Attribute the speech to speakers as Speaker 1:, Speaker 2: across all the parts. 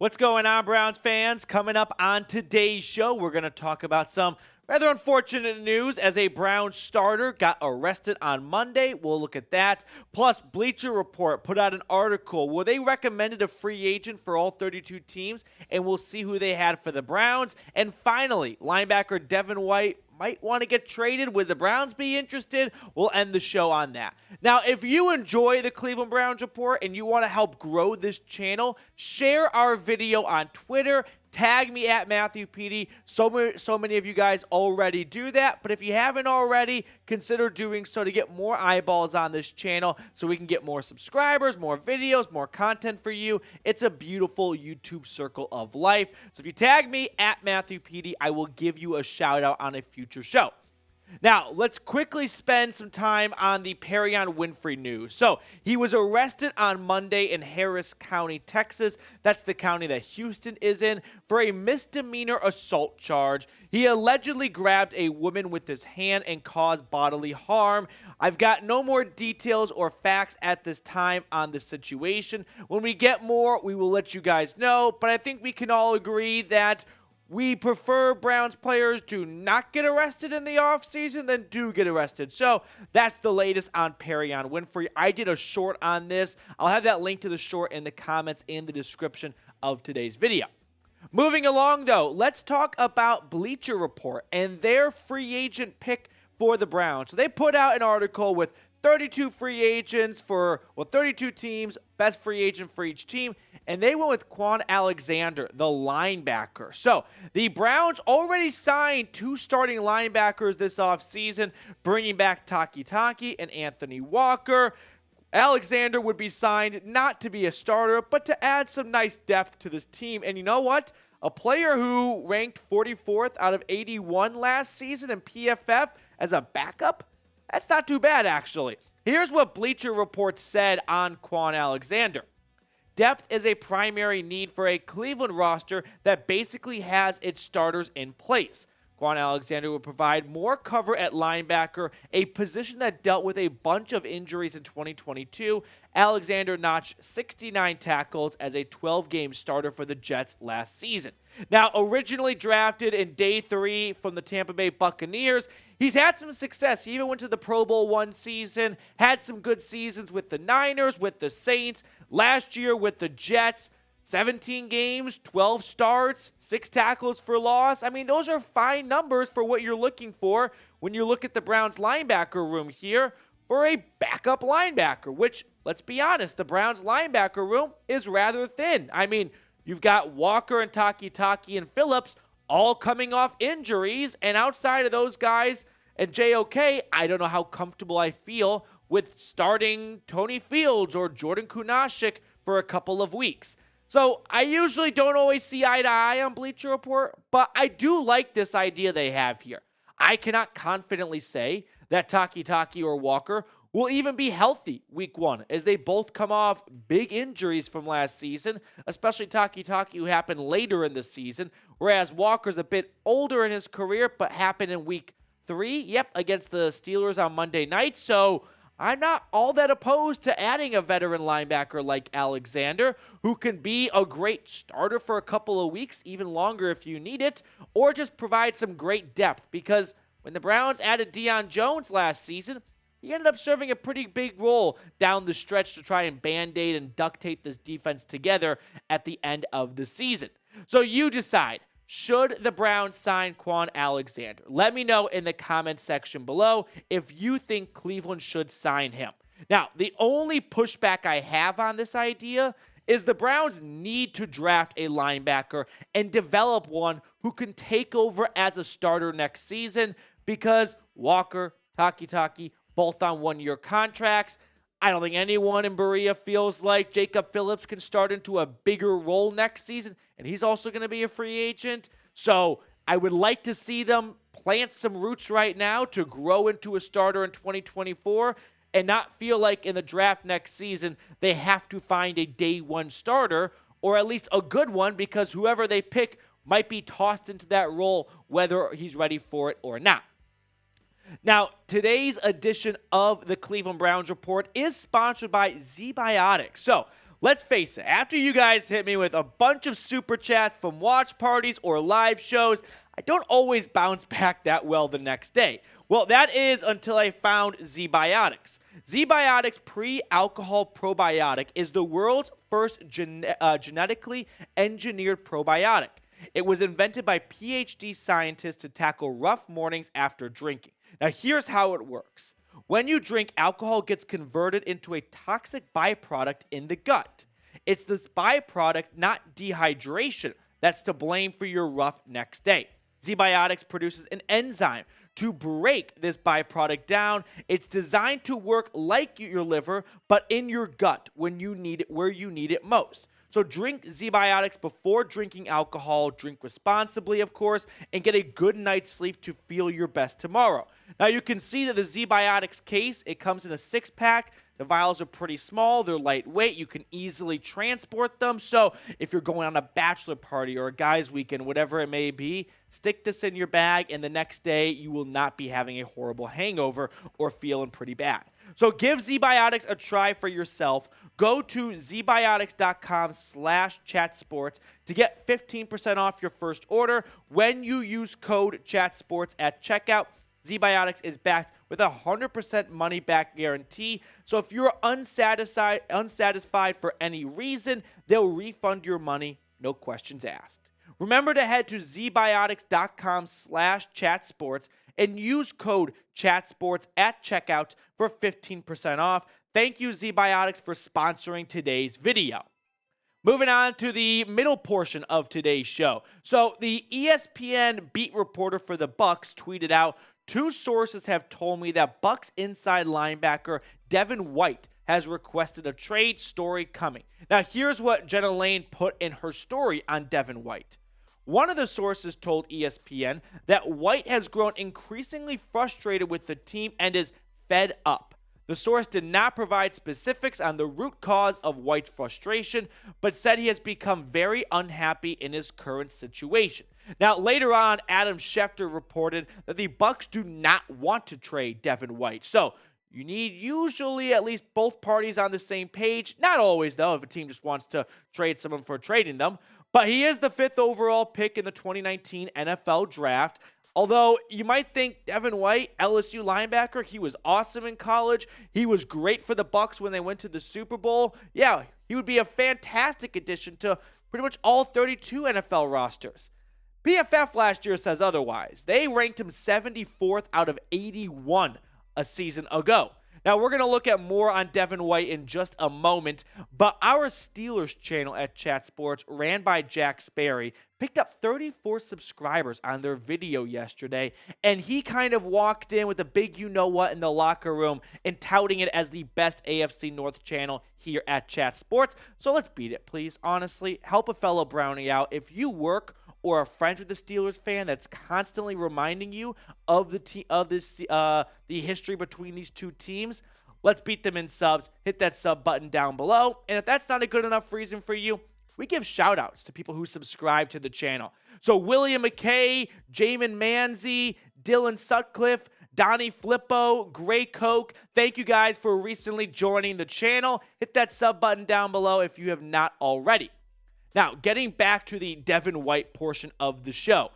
Speaker 1: What's going on, Browns fans? Coming up on today's show, we're going to talk about some rather unfortunate news as a Browns starter got arrested on Monday. We'll look at that. Plus, Bleacher Report put out an article where they recommended a free agent for all 32 teams, and we'll see who they had for the Browns. And finally, linebacker Devin White might want to get traded. Would the Browns be interested? We'll end the show on that. Now, if you enjoy the Cleveland Browns Report and you want to help grow this channel, share our video on Twitter. Tag me at Matthew Petey. So many of you guys already do that, but if you haven't already, consider doing so to get more eyeballs on this channel so we can get more subscribers, more videos, more content for you. It's a beautiful YouTube circle of life. So if you tag me at Matthew Petey, I will give you a shout out on a future show. Now, let's quickly spend some time on the Perrion Winfrey news. So, he was arrested on Monday in Harris County, Texas. That's the county that Houston is in, for a misdemeanor assault charge. He allegedly grabbed a woman with his hand and caused bodily harm. I've got no more details or facts at this time on the situation. When we get more, we will let you guys know, but I think we can all agree that we prefer Browns players do not get arrested in the offseason than do get arrested. So that's the latest on Perrion Winfrey. I did a short on this. I'll have that link to the short in the comments in the description of today's video. Moving along, though, let's talk about Bleacher Report and their free agent pick for the Browns. So they put out an article with 32 free agents for, 32 teams, best free agent for each team, and they went with Kwon Alexander, the linebacker. So the Browns already signed 2 starting linebackers this offseason, bringing back Taki and Anthony Walker. Alexander would be signed not to be a starter, but to add some nice depth to this team. And you know what? A player who ranked 44th out of 81 last season in PFF as a backup? That's not too bad, actually. Here's what Bleacher Report said on Kwon Alexander. Depth is a primary need for a Cleveland roster that basically has its starters in place. Kwon Alexander would provide more cover at linebacker, a position that dealt with a bunch of injuries in 2022. Alexander notched 69 tackles as a 12-game starter for the Jets last season. Now, originally drafted in day 3 from the Tampa Bay Buccaneers, he's had some success. He even went to the Pro Bowl one season, had some good seasons with the Niners, with the Saints, last year with the Jets. 17 games, 12 starts, 6 tackles for loss. I mean, those are fine numbers for what you're looking for when you look at the Browns linebacker room here for a backup linebacker, which, let's be honest, the Browns linebacker room is rather thin. I mean, you've got Walker and Taki and Phillips all coming off injuries, and outside of those guys and JOK, I don't know how comfortable I feel with starting Tony Fields or Jordan Kunaszyk for a couple of weeks. So I usually don't always see eye to eye on Bleacher Report, but I do like this idea they have here. I cannot confidently say that Taki or Walker will even be healthy week 1, as they both come off big injuries from last season, especially Taki, who happened later in the season, whereas Walker's a bit older in his career, but happened in week 3, against the Steelers on Monday night. So I'm not all that opposed to adding a veteran linebacker like Alexander, who can be a great starter for a couple of weeks, even longer if you need it, or just provide some great depth, because when the Browns added Deion Jones last season, he ended up serving a pretty big role down the stretch to try and band-aid and duct tape this defense together at the end of the season. So you decide. Should the Browns sign Kwon Alexander? Let me know in the comments section below if you think Cleveland should sign him. Now, the only pushback I have on this idea is the Browns need to draft a linebacker and develop one who can take over as a starter next season, because Walker, Taki, both on 1-year contracts. I don't think anyone in Berea feels like Jacob Phillips can start into a bigger role next season, and he's also going to be a free agent. So I would like to see them plant some roots right now to grow into a starter in 2024 and not feel like in the draft next season they have to find a day 1 starter, or at least a good one, because whoever they pick might be tossed into that role whether he's ready for it or not. Now, today's edition of the Cleveland Browns Report is sponsored by ZBiotics. So, let's face it, after you guys hit me with a bunch of super chats from watch parties or live shows, I don't always bounce back that well the next day. Well, that is until I found ZBiotics. ZBiotics Pre-Alcohol Probiotic is the world's first genetically engineered probiotic. It was invented by PhD scientists to tackle rough mornings after drinking. Now, here's how it works. When you drink, alcohol gets converted into a toxic byproduct in the gut. It's this byproduct, not dehydration, that's to blame for your rough next day. ZBiotics produces an enzyme to break this byproduct down. It's designed to work like your liver, but in your gut when you need it, where you need it most. So drink ZBiotics before drinking alcohol. Drink responsibly, of course, and get a good night's sleep to feel your best tomorrow. Now, you can see that the ZBiotics case, it comes in a 6-pack. The vials are pretty small. They're lightweight. You can easily transport them. So if you're going on a bachelor party or a guy's weekend, whatever it may be, stick this in your bag, and the next day you will not be having a horrible hangover or feeling pretty bad. So give ZBiotics a try for yourself. Go to zbiotics.com/chatsports to get 15% off your first order when you use code chatsports at checkout. ZBiotics is backed with a 100% money-back guarantee. So if you're unsatisfied for any reason, they'll refund your money, no questions asked. Remember to head to zbiotics.com/chatsports and use code chatsports at checkout for 15% off. Thank you, ZBiotics, for sponsoring today's video. Moving on to the middle portion of today's show. So the ESPN beat reporter for the Bucs tweeted out, "Two sources have told me that Bucs inside linebacker Devin White has requested a trade, story coming." Now, here's what Jenna Lane put in her story on Devin White. One of the sources told ESPN that White has grown increasingly frustrated with the team and is fed up. The source did not provide specifics on the root cause of White's frustration, but said he has become very unhappy in his current situation. Now, later on, Adam Schefter reported that the Bucs do not want to trade Devin White. So, you need usually at least both parties on the same page. Not always, though, if a team just wants to trade someone for trading them. But he is the 5th overall pick in the 2019 NFL Draft. Although you might think Devin White, LSU linebacker, he was awesome in college. He was great for the Bucs when they went to the Super Bowl. Yeah, he would be a fantastic addition to pretty much all 32 NFL rosters. PFF last year says otherwise. They ranked him 74th out of 81 a season ago. Now, we're going to look at more on Devin White in just a moment, but our Steelers channel at Chat Sports, ran by Jack Sperry, picked up 34 subscribers on their video yesterday, and he kind of walked in with a big you-know-what in the locker room and touting it as the best AFC North channel here at Chat Sports. So let's beat it, please. Honestly, help a fellow Brownie out. If you work or a friend with a Steelers fan that's constantly reminding you of the history between these two teams, let's beat them in subs. Hit that sub button down below. And if that's not a good enough reason for you, we give shout-outs to people who subscribe to the channel. So William McKay, Jamin Manzi, Dylan Sutcliffe, Donnie Flippo, Gray Coke, thank you guys for recently joining the channel. Hit that sub button down below if you have not already. Now, getting back to the Devin White portion of the show.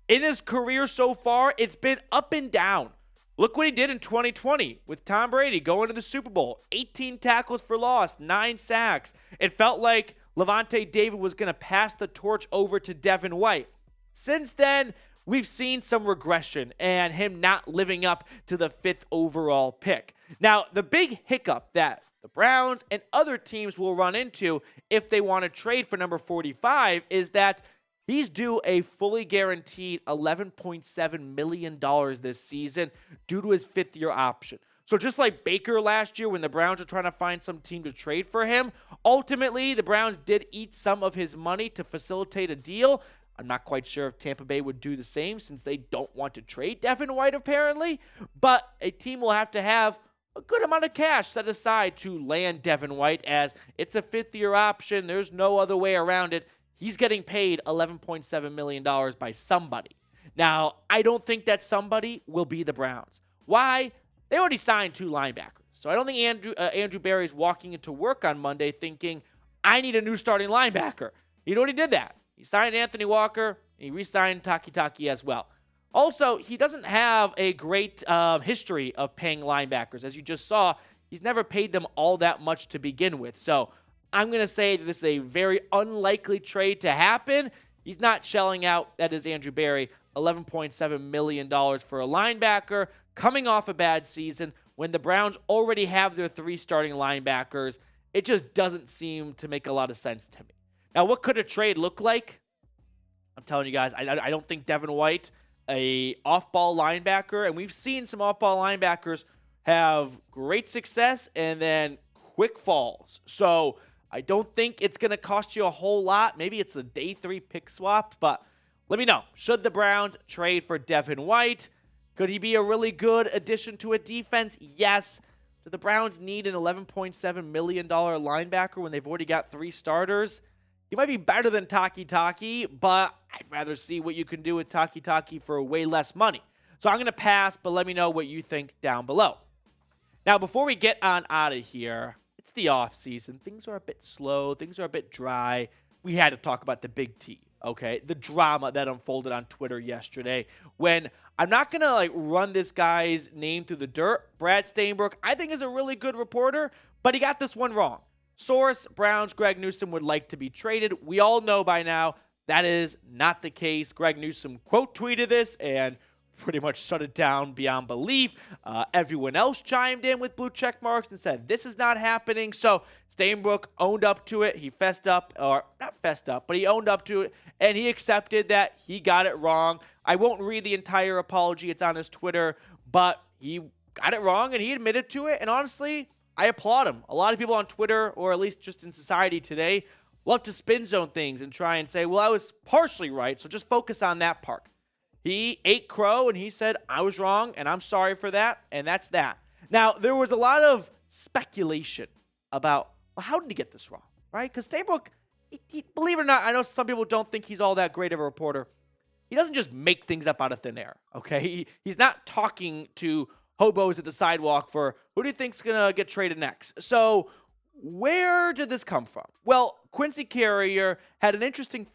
Speaker 1: In his career so far, it's been up and down. Look what he did in 2020 with Tom Brady going to the Super Bowl. 18 tackles for loss, 9 sacks. It felt like Levante David was going to pass the torch over to Devin White. Since then, we've seen some regression and him not living up to the 5th overall pick. Now, the big hiccup that the Browns and other teams will run into if they want to trade for number 45 is that he's due a fully guaranteed $11.7 million this season due to his 5th-year option. So just like Baker last year when the Browns were trying to find some team to trade for him, ultimately the Browns did eat some of his money to facilitate a deal. I'm not quite sure if Tampa Bay would do the same since they don't want to trade Devin White apparently, but a team will have to have a good amount of cash set aside to land Devin White as it's a 5th-year option. There's no other way around it. He's getting paid $11.7 million by somebody. Now, I don't think that somebody will be the Browns. Why? They already signed 2 linebackers. So I don't think Andrew Berry's walking into work on Monday thinking, I need a new starting linebacker. He already did that. He signed Anthony Walker. And he re-signed Taki as well. Also, he doesn't have a great history of paying linebackers. As you just saw, he's never paid them all that much to begin with. So I'm going to say that this is a very unlikely trade to happen. He's not shelling out, that is Andrew Berry, $11.7 million for a linebacker coming off a bad season when the Browns already have their 3 starting linebackers. It just doesn't seem to make a lot of sense to me. Now, what could a trade look like? I'm telling you guys, I don't think Devin White, a off-ball linebacker, and we've seen some off-ball linebackers have great success and then quick falls. So I don't think it's going to cost you a whole lot. Maybe it's a day 3 pick swap, but let me know. Should the Browns trade for Devin White? Could he be a really good addition to a defense? Yes. Do the Browns need an $11.7 million linebacker when they've already got 3 starters? He might be better than Taki, but I'd rather see what you can do with Taki for way less money. So I'm going to pass, but let me know what you think down below. Now, before we get on out of here, it's the off season. Things are a bit slow. Things are a bit dry. We had to talk about the Big T, okay? The drama that unfolded on Twitter yesterday when I'm not going to run this guy's name through the dirt. Brad Stainbrook, I think, is a really good reporter, but he got this one wrong. Source, Browns, Greg Newsome would like to be traded. We all know by now that is not the case. Greg Newsome quote tweeted this and pretty much shut it down beyond belief. Everyone else chimed in with blue check marks and said this is not happening. So Stainbrook owned up to it. He fessed up, or not fessed up, but he owned up to it, and he accepted that he got it wrong. I won't read the entire apology. It's on his Twitter, but he got it wrong, and he admitted to it, and honestly, I applaud him. A lot of people on Twitter, or at least just in society today, love to spin zone things and try and say, well, I was partially right, so just focus on that part. He ate crow, and he said, I was wrong, and I'm sorry for that, and that's that. Now, there was a lot of speculation about, well, how did he get this wrong, right? Because Stainbrook, believe it or not, I know some people don't think he's all that great of a reporter. He doesn't just make things up out of thin air, okay? He's not talking to hobos at the sidewalk for who do you think's going to get traded next. So where did this come from? Well, Quincy Carrier had an interesting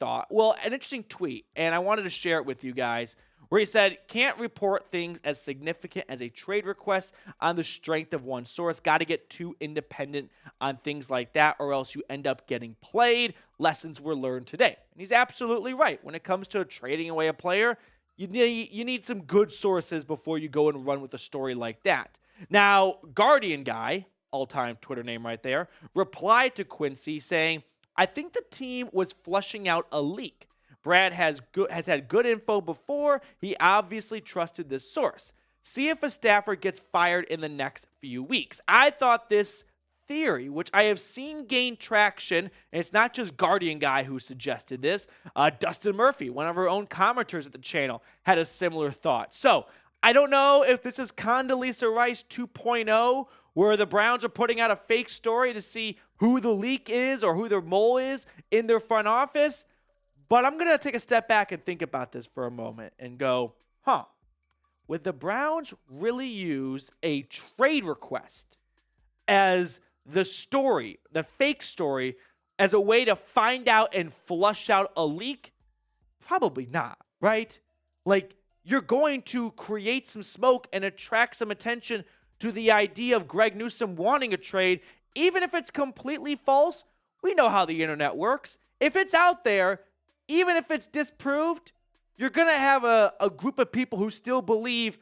Speaker 1: tweet, and I wanted to share it with you guys, where he said, can't report things as significant as a trade request on the strength of one source. Got to get too independent on things like that, or else you end up getting played. Lessons were learned today. And he's absolutely right. When it comes to trading away a player, you need some good sources before you go and run with a story like that. Now, Guardian Guy, all-time Twitter name right there, replied to Quincy saying, I think the team was flushing out a leak. Brad has had good info before. He obviously trusted this source. See if a staffer gets fired in the next few weeks. I thought this theory, which I have seen gain traction, and it's not just Guardian Guy who suggested this. Dustin Murphy, one of our own commenters at the channel, had a similar thought. So I don't know if this is Condoleezza Rice 2.0, where the Browns are putting out a fake story to see who the leak is or who their mole is in their front office. But I'm going to take a step back and think about this for a moment and go, would the Browns really use a trade request as the story, the fake story, as a way to find out and flush out a leak? Probably not, right? You're going to create some smoke and attract some attention to the idea of Greg Newsome wanting a trade, even if it's completely false. We know how the internet works. If it's out there, even if it's disproved, you're going to have a group of people who still believe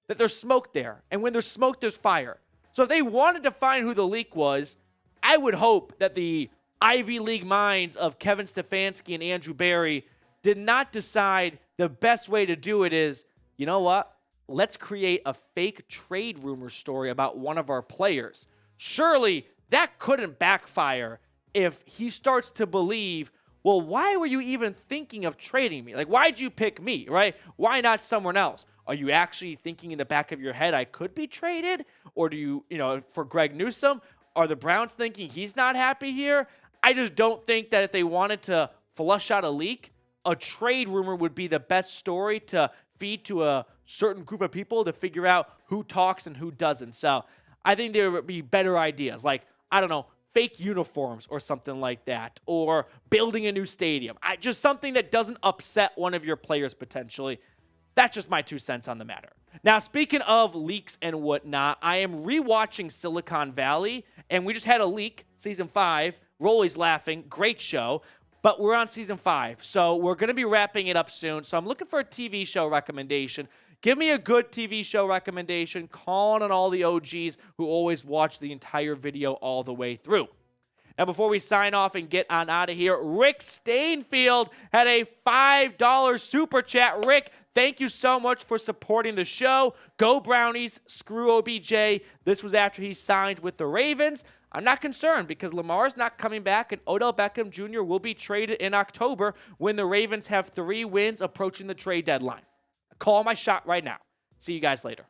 Speaker 1: that there's smoke there. And when there's smoke, there's fire. So if they wanted to find who the leak was, I would hope that the Ivy League minds of Kevin Stefanski and Andrew Berry did not decide the best way to do it is, you know what? Let's create a fake trade rumor story about one of our players. Surely that couldn't backfire if he starts to believe, well, why were you even thinking of trading me? Why'd you pick me, right? Why not someone else? Are you actually thinking in the back of your head I could be traded? Or do you, for Greg Newsome, are the Browns thinking he's not happy here? I just don't think that if they wanted to flush out a leak, a trade rumor would be the best story to feed to a certain group of people to figure out who talks and who doesn't. So I think there would be better ideas, fake uniforms or something like that, or building a new stadium. Just something that doesn't upset one of your players potentially. That's just my 2 cents on the matter. Now, speaking of leaks and whatnot, I am rewatching Silicon Valley, and we just had a leak, season 5. Rolly's laughing, great show, but we're on season 5, so we're going to be wrapping it up soon. So I'm looking for a TV show recommendation. Give me a good TV show recommendation, calling on all the OGs who always watch the entire video all the way through. Now, before we sign off and get on out of here, Rick Stainfield had a $5 super chat. Rick, thank you so much for supporting the show. Go Brownies, screw OBJ. This was after he signed with the Ravens. I'm not concerned because Lamar's not coming back, and Odell Beckham Jr. will be traded in October when the Ravens have 3 wins approaching the trade deadline. Call my shot right now. See you guys later.